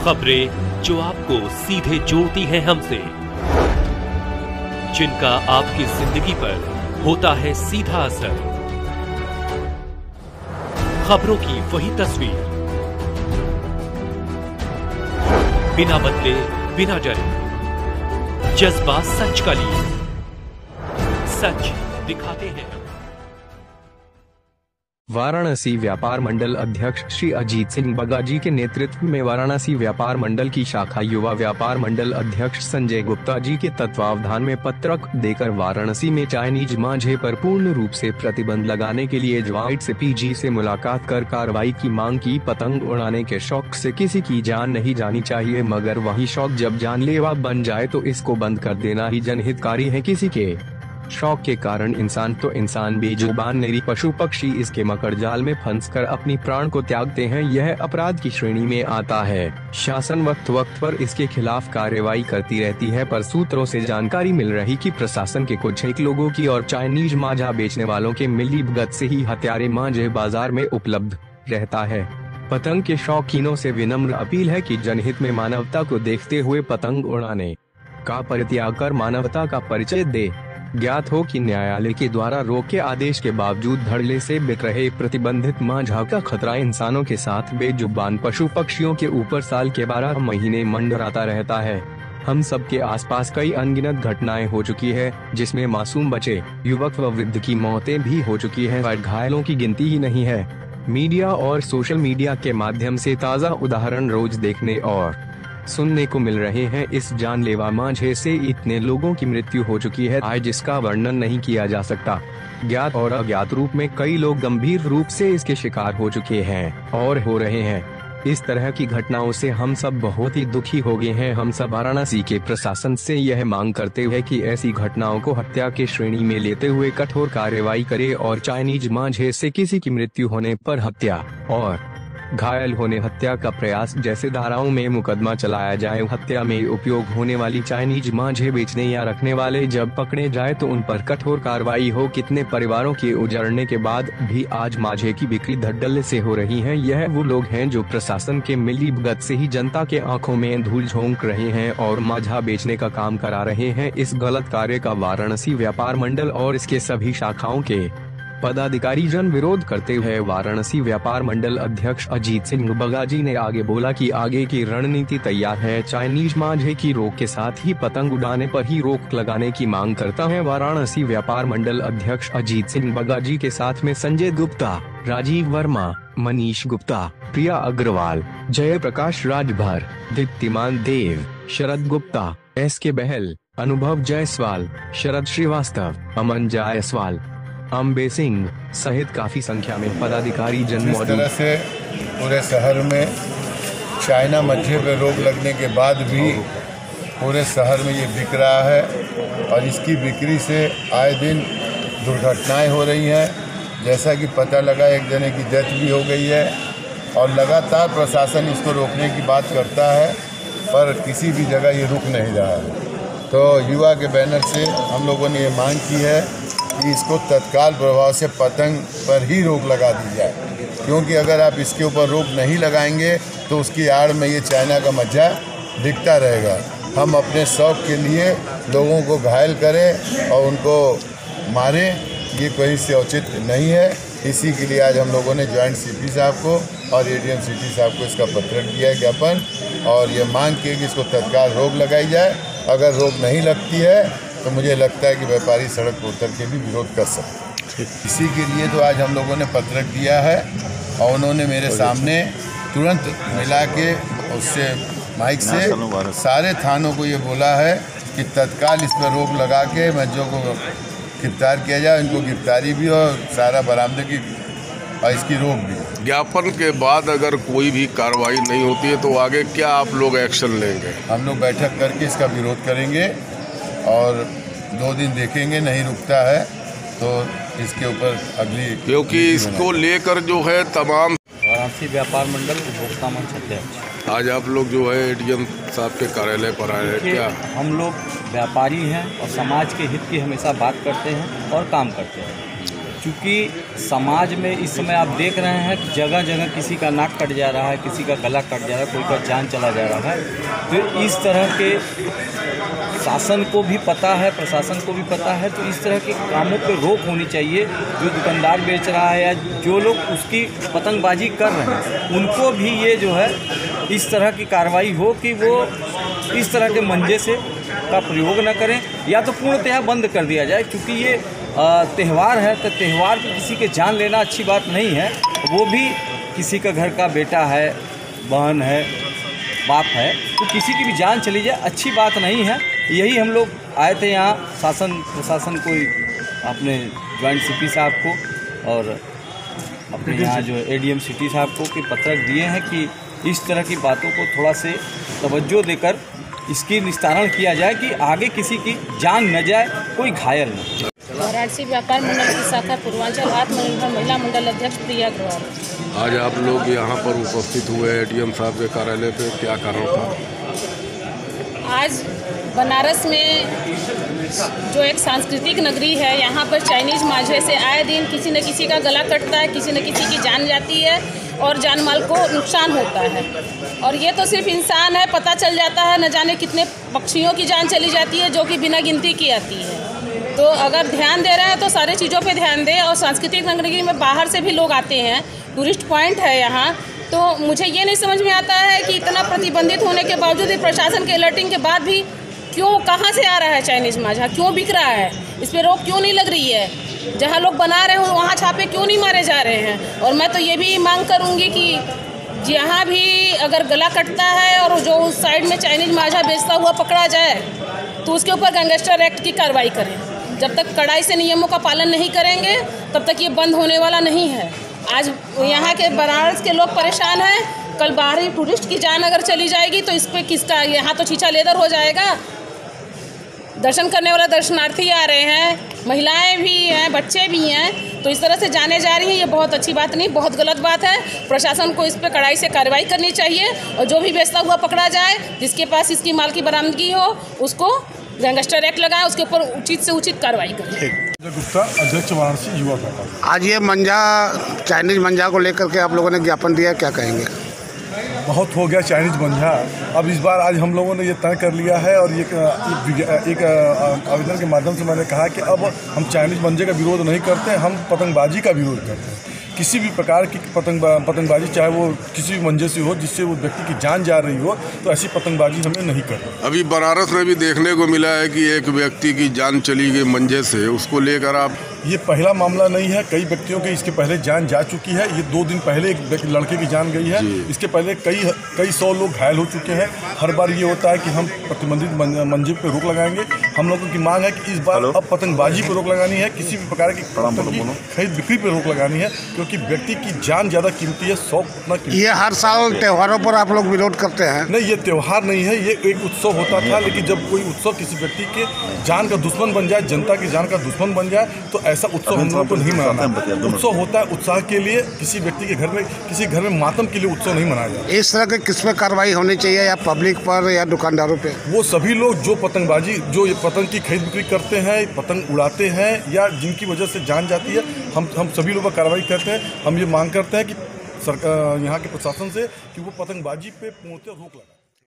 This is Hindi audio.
खबरें जो आपको सीधे जोड़ती हैं हमसे, जिनका आपकी जिंदगी पर होता है सीधा असर। खबरों की वही तस्वीर, बिना बदले बिना डरे, जज्बा सच का लिए, सच दिखाते हैं। वाराणसी व्यापार मंडल अध्यक्ष श्री अजीत सिंह बगाजी के नेतृत्व में वाराणसी व्यापार मंडल की शाखा युवा व्यापार मंडल अध्यक्ष संजय गुप्ता जी के तत्वावधान में पत्रक देकर वाराणसी में चाइनीज मांझे पर पूर्ण रूप से प्रतिबंध लगाने के लिए ज्वाइंट सीपीजी से मुलाकात कर कार्रवाई की मांग की। पतंग उड़ाने के शौक से किसी की जान नहीं जानी चाहिए, मगर वही शौक जब जानलेवा बन जाए तो इसको बंद कर देना ही जनहितकारी है। किसी के शौक के कारण इंसान तो इंसान बेजुबान निरी पशु पक्षी इसके मकड़जाल में फंसकर अपनी प्राण को त्यागते हैं। यह अपराध की श्रेणी में आता है। शासन वक्त वक्त पर इसके खिलाफ कार्रवाई करती रहती है, पर सूत्रों से जानकारी मिल रही कि प्रशासन के कुछ एक लोगों की और चाइनीज मांझा बेचने वालों के मिलीभगत से ही हत्यारे मांझे बाजार में उपलब्ध रहता है। पतंग के शौकीनों से विनम्र अपील है कि जनहित में मानवता को देखते हुए पतंग उड़ाने का परित्याग कर मानवता का परिचय दे। ज्ञात हो कि न्यायालय के द्वारा रोक के आदेश के बावजूद धड़ल्ले से बिक रहे प्रतिबंधित मांझा का खतरा इंसानों के साथ बेजुबान पशु पक्षियों के ऊपर साल के 12 महीने मंडराता रहता है। हम सबके आसपास कई अनगिनत घटनाएं हो चुकी है, जिसमें मासूम बच्चे, युवक व वृद्ध की मौतें भी हो चुकी है और घायलों की गिनती ही नहीं है। मीडिया और सोशल मीडिया के माध्यम से ताज़ा उदाहरण रोज देखने और सुनने को मिल रहे हैं। इस जानलेवा मांझे से इतने लोगों की मृत्यु हो चुकी है आज जिसका वर्णन नहीं किया जा सकता। ज्ञात और अज्ञात रूप में कई लोग गंभीर रूप से इसके शिकार हो चुके हैं और हो रहे हैं। इस तरह की घटनाओं से हम सब बहुत ही दुखी हो गए हैं। हम सब वाराणसी के प्रशासन से यह मांग करते हुए कि ऐसी घटनाओं को हत्या के श्रेणी में लेते हुए कठोर कार्रवाई करे और चाइनीज मांझे से किसी की मृत्यु होने पर हत्या और घायल होने हत्या का प्रयास जैसे धाराओं में मुकदमा चलाया जाए। हत्या में उपयोग होने वाली चाइनीज मांझे बेचने या रखने वाले जब पकड़े जाए तो उन पर कठोर कार्रवाई हो। कितने परिवारों के उजड़ने के बाद भी आज मांझे की बिक्री धड़ल्ले से हो रही है। यह वो लोग हैं जो प्रशासन के मिलीभगत से ही जनता के आंखों में धूल झोंक रहे हैं और मांझा बेचने का काम करा रहे हैं। इस गलत कार्य का वाराणसी व्यापार मंडल और इसके सभी शाखाओं के पदाधिकारी जन विरोध करते हुए वाराणसी व्यापार मंडल अध्यक्ष अजीत सिंह बगाजी ने आगे बोला कि आगे की रणनीति तैयार है। चाइनीज मांझे की रोक के साथ ही पतंग उड़ाने पर ही रोक लगाने की मांग करता है। वाराणसी व्यापार मंडल अध्यक्ष अजीत सिंह बगाजी के साथ में संजय गुप्ता, राजीव वर्मा, मनीष गुप्ता, प्रिया अग्रवाल, जय प्रकाश राजभर, दीप्तिमान देव, शरद गुप्ता, SK बहल, अनुभव जायसवाल, शरद श्रीवास्तव, अमन जायसवाल, अम्बे सिंह सहित काफी संख्या में पदाधिकारी जन मौजूद। इस तरह से पूरे शहर में चाइना मच्छी पर रोक लगने के बाद भी पूरे शहर में ये बिक रहा है और इसकी बिक्री से आए दिन दुर्घटनाएं हो रही हैं। जैसा कि पता लगा एक जने की डेथ भी हो गई है और लगातार प्रशासन इसको रोकने की बात करता है, पर किसी भी जगह ये रुक नहीं रहा है। तो युवा के बैनर से हम लोगों ने ये मांग की है कि इसको तत्काल प्रभाव से पतंग पर ही रोक लगा दी जाए, क्योंकि अगर आप इसके ऊपर रोक नहीं लगाएंगे तो उसकी आड़ में ये चाइना का मज्जा दिखता रहेगा। हम अपने शौक के लिए लोगों को घायल करें और उनको मारें, ये कोई से उचित नहीं है। इसी के लिए आज हम लोगों ने ज्वाइंट CP साहब को और ADM सिटी साहब को इसका पत्र दिया है ज्ञापन, और ये मांग की कि इसको तत्काल रोक लगाई जाए। अगर रोक नहीं लगती है तो मुझे लगता है कि व्यापारी सड़क पर उतर के भी विरोध कर सकते हैं। इसी के लिए तो आज हम लोगों ने पत्रक दिया है और उन्होंने मेरे सामने तुरंत मिला के उससे माइक से सारे थानों को ये बोला है कि तत्काल इस पर रोक लगा के मज्जों को गिरफ्तार किया जाए, इनको गिरफ्तारी भी और सारा बरामदे की और इसकी रोक भी। ज्ञापन के बाद अगर कोई भी कार्रवाई नहीं होती है तो आगे क्या आप लोग एक्शन लेंगे? हम लोग बैठक करके इसका विरोध करेंगे और 2 दिन देखेंगे, नहीं रुकता है तो इसके ऊपर अगली, क्योंकि इसको लेकर जो है तमाम वाराणसी व्यापार मंडल उपभोक्ता मंच अध्यक्ष आज आप लोग जो है ADM साहब के कार्यालय पर आए हैं। क्या हम लोग व्यापारी हैं और समाज के हित की हमेशा बात करते हैं और काम करते हैं। क्योंकि समाज में इस समय आप देख रहे हैं कि जगह जगह किसी का नाक कट जा रहा है, किसी का गला कट जा रहा है, कोई का जान चला जा रहा है। तो इस तरह के शासन को भी पता है, प्रशासन को भी पता है, तो इस तरह के कामों पे रोक होनी चाहिए। जो दुकानदार बेच रहा है या जो लोग उसकी पतंगबाजी कर रहे हैं, उनको भी ये जो है इस तरह की कार्रवाई हो कि वो इस तरह के मंजे से का प्रयोग न करें, या तो पूर्णतः बंद कर दिया जाए। क्योंकि ये त्यौहार है, तो त्यौहार पर किसी के जान लेना अच्छी बात नहीं है। वो भी किसी का घर का बेटा है, बहन है, बाप है, तो किसी की भी जान चली जाए अच्छी बात नहीं है। यही हम लोग आए थे यहाँ शासन प्रशासन को, अपने जॉइंट सीपी साहब को और अपने यहाँ जो एडीएम सिटी साहब को कि पत्रक दिए हैं कि इस तरह की बातों को थोड़ा से तवज्जो देकर इसकी निस्तारण किया जाए कि आगे किसी की जान न जाए, कोई घायल न। वाराणसी व्यापार मंडल की शाखा पूर्वांचल आत्मनिर्भर महिला मंडल अध्यक्ष प्रिया अग्रवाल। आज आप लोग यहाँ पर उपस्थित हुए एडीएम साहब के कार्यालय पे, क्या कारण था? आज बनारस में जो एक सांस्कृतिक नगरी है, यहाँ पर चाइनीज माझे से आए दिन किसी न किसी का गला कटता है, किसी न किसी की जान जाती है और जान माल को नुकसान होता है। और ये तो सिर्फ इंसान है, पता चल जाता है न जाने कितने पक्षियों की जान चली जाती है जो कि बिना गिनती की आती है। तो अगर ध्यान दे रहे हैं तो सारे चीज़ों पे ध्यान दें। और सांस्कृतिक नगरी में बाहर से भी लोग आते हैं, टूरिस्ट पॉइंट है यहाँ। तो मुझे ये नहीं समझ में आता है कि इतना प्रतिबंधित होने के बावजूद भी, प्रशासन के अलर्टिंग के बाद भी, क्यों कहाँ से आ रहा है चाइनीज़ माझा, क्यों बिक रहा है, इस पर रोक क्यों नहीं लग रही है? जहाँ लोग बना रहे हो वहाँ छापे क्यों नहीं मारे जा रहे हैं? और मैं तो ये भी मांग करूँगी कि जहाँ भी अगर गला कटता है और जो उस साइड में चाइनीज़ माझा बेचता हुआ पकड़ा जाए तो उसके ऊपर गैंगस्टर एक्ट की कार्रवाई करें। जब तक कड़ाई से नियमों का पालन नहीं करेंगे तब तक ये बंद होने वाला नहीं है। आज यहाँ के बनारस के लोग परेशान हैं, कल बाहरी टूरिस्ट की जान अगर चली जाएगी तो इस पर किसका, यहाँ तो छीछा लेदर हो जाएगा। दर्शन करने वाले दर्शनार्थी आ रहे हैं, महिलाएं भी हैं, बच्चे भी हैं, तो इस तरह से जाने जा रही हैं। ये बहुत अच्छी बात नहीं, बहुत गलत बात है। प्रशासन को इस पर कड़ाई से कार्रवाई करनी चाहिए और जो भी बेचता हुआ पकड़ा जाए, जिसके पास इसकी माल की बरामदगी हो, उसको गैंगस्टर एक्ट लगाए, उसके ऊपर उचित से उचित कार्रवाई करें। गुप्ता, अध्यक्ष वाराणसी युवा व्यापार। आज ये मंजा, चाइनीज मंजा को लेकर के आप लोगों ने ज्ञापन दिया, क्या कहेंगे? बहुत हो गया चाइनीज मंजा। अब इस बार आज हम लोगों ने ये तय कर लिया है और एक आवेदन के माध्यम से मैंने कहा कि अब हम चाइनीज मंजे का विरोध नहीं करते, हम पतंगबाजी का विरोध करते हैं। किसी भी प्रकार की पतंगबाजी, चाहे वो किसी भी मंजे से हो जिससे वो व्यक्ति की जान जा रही हो, तो ऐसी पतंगबाजी हमें नहीं करनी। अभी बनारस में भी देखने को मिला है कि एक व्यक्ति की जान चली गई मंजे से, उसको लेकर आप। ये पहला मामला नहीं है, कई व्यक्तियों की इसके पहले जान जा चुकी है। ये 2 दिन पहले एक लड़के की जान गई है, इसके पहले कई 100 लोग घायल हो चुके हैं। हर बार ये होता है कि हम प्रतिबंधित मंजे पे रोक लगाएंगे। हम लोगों की मांग है कि इस बार अब पतंगबाजी पर रोक लगानी है, किसी भी प्रकार की खरीद बिक्री पर रोक लगानी है, क्योंकि व्यक्ति की जान ज़्यादा कीमती है, शौक उतना कीमती। ये हर साल त्योहारों पर आप लोग विरोध करते हैं? नहीं, ये त्यौहार नहीं है, ये एक उत्सव होता था। लेकिन जब कोई उत्सव किसी व्यक्ति के जान का दुश्मन बन जाए, जनता की जान का दुश्मन बन जाए, तो ऐसा उत्सव हम लोगों को नहीं मनाना। उत्सव होता है उत्साह के लिए, किसी व्यक्ति के घर में, किसी घर में मातम के लिए उत्सव नहीं मनाया जाता। इस तरह के किस पे कार्रवाई होनी चाहिए, या पब्लिक पर या दुकानदारों पे? वो सभी लोग जो पतंगबाजी, जो ये पतंग की खरीद बिक्री करते हैं, पतंग उड़ाते हैं या जिनकी वजह से जान जाती है, हम सभी लोग पर कार्रवाई करते हैं। हम ये मांग करते हैं कि सरकार, यहाँ के प्रशासन से, कि वो पतंगबाजी पे पूर्णतः रोक लगाए।